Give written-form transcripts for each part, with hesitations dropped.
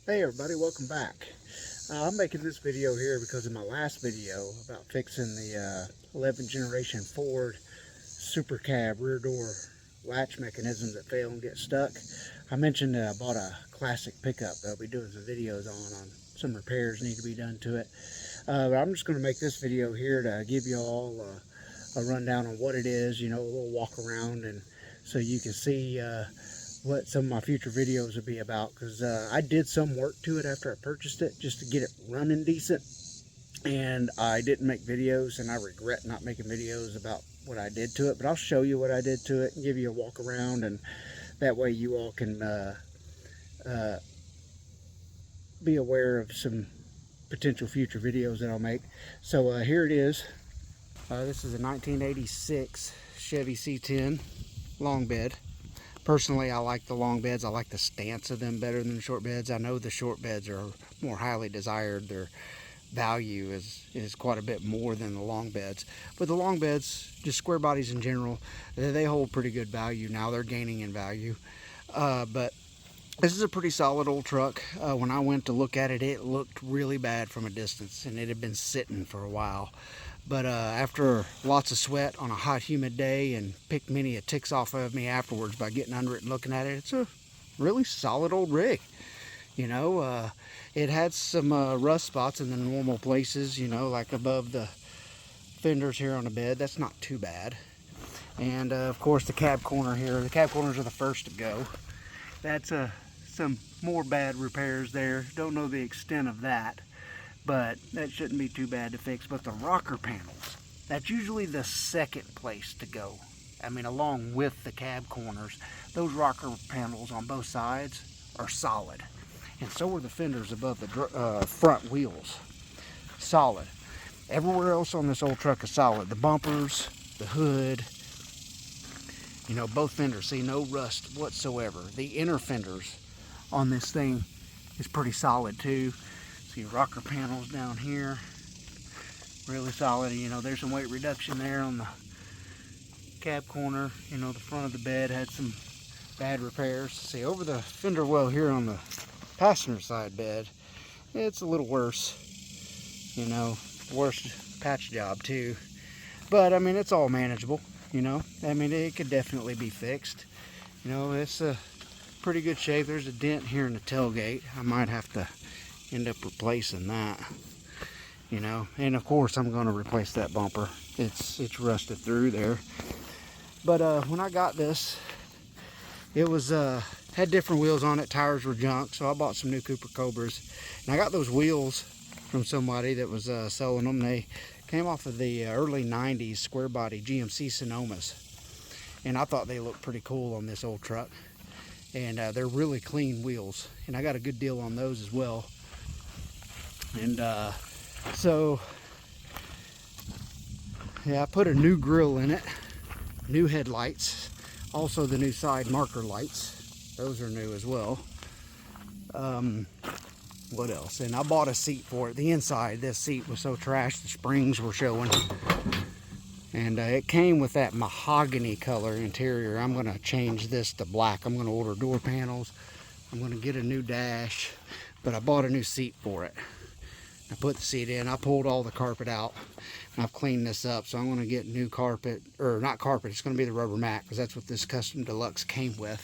Hey everybody, welcome back. I'm making this video here because in my last video about fixing the 11th generation Ford Super Cab rear door latch mechanisms that fail and get stuck. I mentioned that I bought a classic pickup that I'll be doing some videos on some repairs need to be done to it. But I'm just going to make this video here to give you all a rundown on what it is, you know, a little walk around, and so you can see what some of my future videos will be about, because I did some work to it after I purchased it just to get it running decent, and I didn't make videos, and I regret not making videos about what I did to it. But I'll show you what I did to it and give you a walk around, and that way you all can be aware of some potential future videos that I'll make. So here it is. This is a 1986 Chevy C10 long bed. Personally, I like the long beds. I like the stance of them better than the short beds. I know the short beds are more highly desired. Their value is quite a bit more than the long beds. But the long beds, just square bodies in general, they hold pretty good value now. They're gaining in value. But this is a pretty solid old truck. When I went to look at it, it looked really bad from a distance, and it had been sitting for a while. But after lots of sweat on a hot, humid day and picked many ticks off of me afterwards by getting under it and looking at it, it's a really solid old rig. You know, it had some rust spots in the normal places, you know, like above the fenders here on the bed. That's not too bad. And of course the cab corner here. The cab corners are the first to go. That's some more bad repairs there. Don't know the extent of that, but that shouldn't be too bad to fix. But the rocker panels, that's usually the second place to go. I mean, along with the cab corners, those rocker panels on both sides are solid. And so are the fenders above the front wheels. Solid. Everywhere else on this old truck is solid. The bumpers, the hood, you know, both fenders. See, no rust whatsoever. The inner fenders on this thing is pretty solid too. See, rocker panels down here, really solid. You know, there's some weight reduction there on the cab corner. You know, the front of the bed had some bad repairs. See, over the fender well here on the passenger side bed, it's a little worse. You know, worse patch job too. But I mean, it's all manageable. You know, I mean, it could definitely be fixed. You know, it's a pretty good shape. There's a dent here in the tailgate. I might have to end up replacing that, you know. And of course I'm going to replace that bumper. It's rusted through there. But when I got this, it was had different wheels on it. Tires were junk, so I bought some new Cooper Cobras, and I got those wheels from somebody that was selling them. They came off of the early 90s SquareBody GMC Sonomas, and I thought they looked pretty cool on this old truck. And they're really clean wheels, and I got a good deal on those as well. And so yeah, I put a new grill in it, new headlights, also the new side marker lights, those are new as well. What else? And I bought a seat for it. The inside, this seat was so trashed, the springs were showing. And it came with that mahogany color interior. I'm going to change this to black. I'm going to order door panels. I'm going to get a new dash. But I bought a new seat for it. I put the seat in. I pulled all the carpet out. And I've cleaned this up. So I'm going to get new carpet. Or not carpet. It's going to be the rubber mat, because that's what this Custom Deluxe came with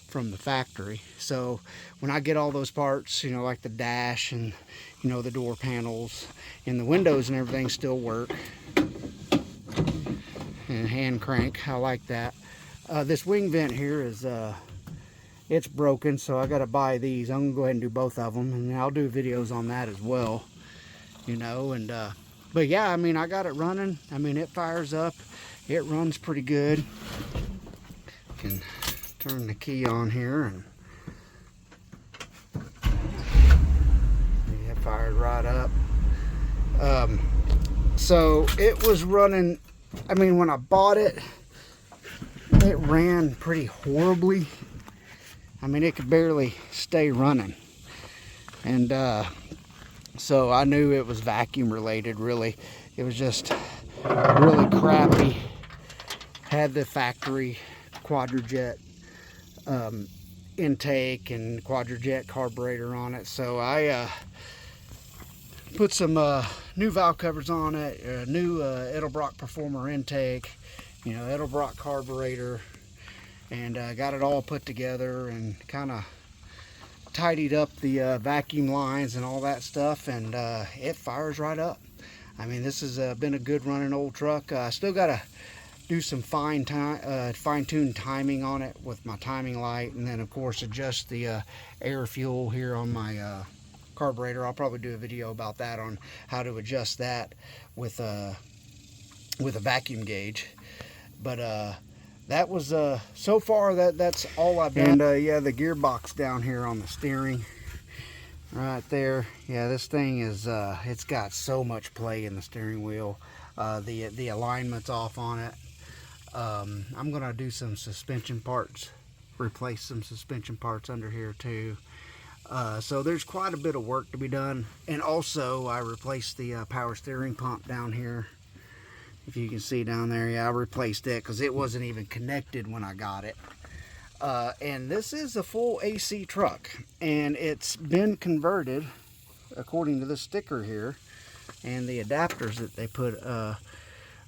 from the factory. So when I get all those parts, you know, like the dash and, you know, the door panels and the windows and everything still work. And hand crank, I like that. This wing vent here is it's broken, so I gotta buy these. I'm gonna go ahead and do both of them, and I'll do videos on that as well, you know. And but yeah, I mean, I got it running. I mean, it fires up, it runs pretty good. Can turn the key on here, and it fired right up. So it was running. I mean, when I bought it, it ran pretty horribly. I mean, it could barely stay running. And so I knew it was vacuum related, really. It was just really crappy. Had the factory Quadrajet intake and quadrajet carburetor on it. So I put some new valve covers on it, new Edelbrock Performer intake, you know, Edelbrock carburetor, and got it all put together and kind of tidied up the vacuum lines and all that stuff, and it fires right up. I mean, this has been a good running old truck. I still got to do some fine-tuned timing on it with my timing light, and then of course adjust the air fuel here on my carburetor. I'll probably do a video about that, on how to adjust that with a vacuum gauge. But that was so far that's all I've done. And yeah, the gearbox down here on the steering right there, yeah, this thing is it's got so much play in the steering wheel. The alignment's off on it. I'm gonna do some suspension parts, replace some suspension parts under here too. So there's quite a bit of work to be done. And also I replaced the power steering pump down here. If you can see down there, yeah, I replaced it because it wasn't even connected when I got it. And this is a full AC truck, and it's been converted according to the sticker here and the adapters that they put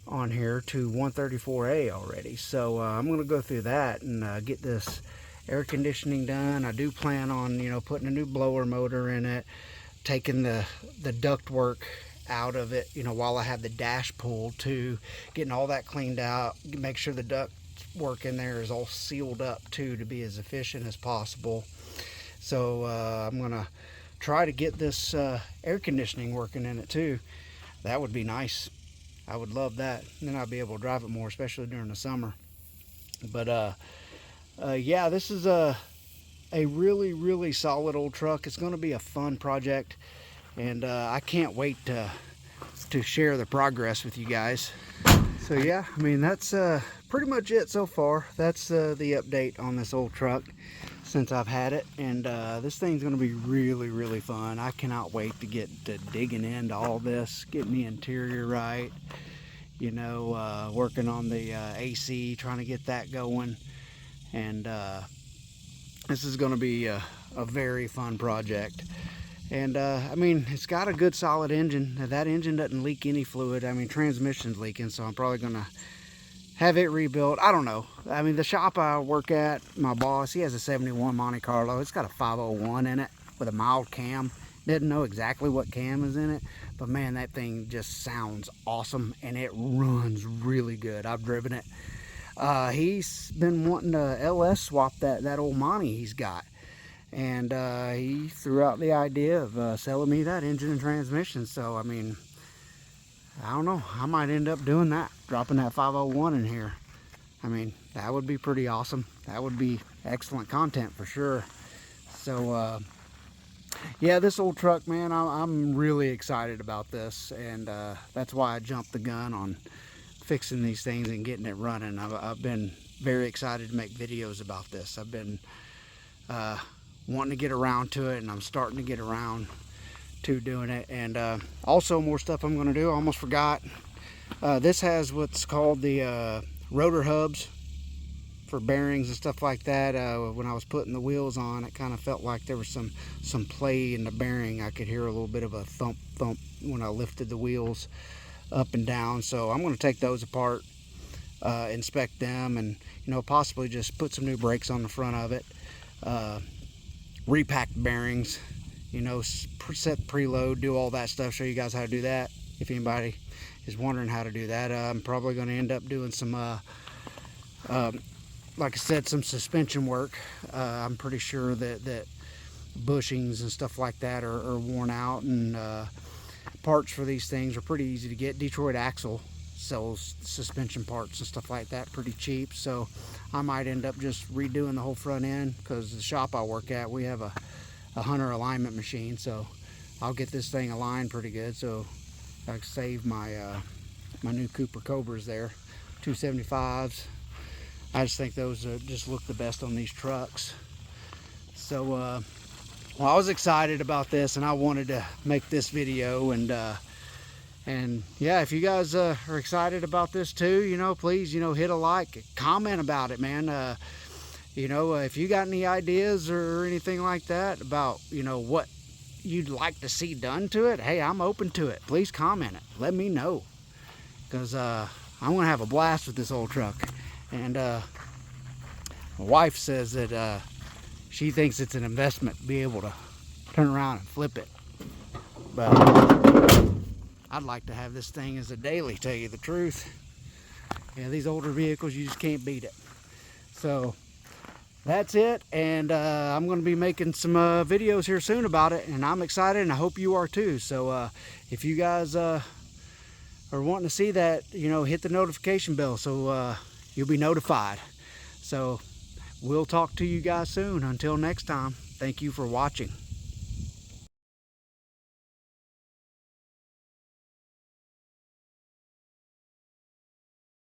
on here to 134A already. So I'm going to go through that and get this air conditioning done. I do plan on, you know, putting a new blower motor in it, taking the ductwork out of it, you know, while I have the dash pulled too, getting all that cleaned out, make sure the duct work in there is all sealed up too, to be as efficient as possible. So I'm gonna try to get this air conditioning working in it too. That would be nice. I would love that. And then I'll be able to drive it more, especially during the summer. But yeah, this is a really solid old truck. It's going to be a fun project, and I can't wait to share the progress with you guys. So yeah, I mean, that's pretty much it so far. That's the update on this old truck since I've had it, and this thing's going to be really fun. I cannot wait to get to digging into all this, getting the interior right, you know, working on the AC, trying to get that going. And this is going to be a very fun project. And I mean, it's got a good solid engine. That engine doesn't leak any fluid. I mean, transmission's leaking, so I'm probably going to have it rebuilt. I don't know. I mean, the shop I work at, my boss, he has a 71 Monte Carlo. It's got a 501 in it with a mild cam. Didn't know exactly what cam is in it, but man, that thing just sounds awesome, and it runs really good. I've driven it. He's been wanting to LS swap that old Monte he's got, and he threw out the idea of selling me that engine and transmission. So I mean, I don't know, I might end up doing that, dropping that 501 in here. I mean, that would be pretty awesome. That would be excellent content for sure. So yeah, this old truck, man, I'm really excited about this, and that's why I jumped the gun on fixing these things and getting it running. I've been very excited to make videos about this. I've been wanting to get around to it, and I'm starting to get around to doing it. And also more stuff I'm going to do. I almost forgot. This has what's called the rotor hubs for bearings and stuff like that. When I was putting the wheels on, it kind of felt like there was some play in the bearing. I could hear a little bit of a thump when I lifted the wheels up and down. So I'm going to take those apart, inspect them, and you know, possibly just put some new brakes on the front of it, repack the bearings, you know, set preload, do all that stuff, show you guys how to do that if anybody is wondering how to do that. I'm probably going to end up doing some like I said, some suspension work. I'm pretty sure that bushings and stuff like that are worn out, and parts for these things are pretty easy to get. Detroit Axle sells suspension parts and stuff like that pretty cheap, so I might end up just redoing the whole front end, because the shop I work at, we have a Hunter alignment machine, so I'll get this thing aligned pretty good, so I can save my my new Cooper Cobras there, 275s. I just think those just look the best on these trucks. So well, I was excited about this, and I wanted to make this video, and yeah, if you guys are excited about this too, you know, please, you know, hit a like, comment about it, man. You know, if you got any ideas or anything like that about, you know, what you'd like to see done to it, hey, I'm open to it. Please comment it. Let me know. Because I'm going to have a blast with this old truck. And my wife says that she thinks it's an investment to be able to turn around and flip it. But I'd like to have this thing as a daily, tell you the truth. Yeah, these older vehicles, you just can't beat it. So that's it, and I'm going to be making some videos here soon about it, and I'm excited, and I hope you are too. So if you guys are wanting to see that, you know, hit the notification bell so you'll be notified. So we'll talk to you guys soon. Until next time, thank you for watching.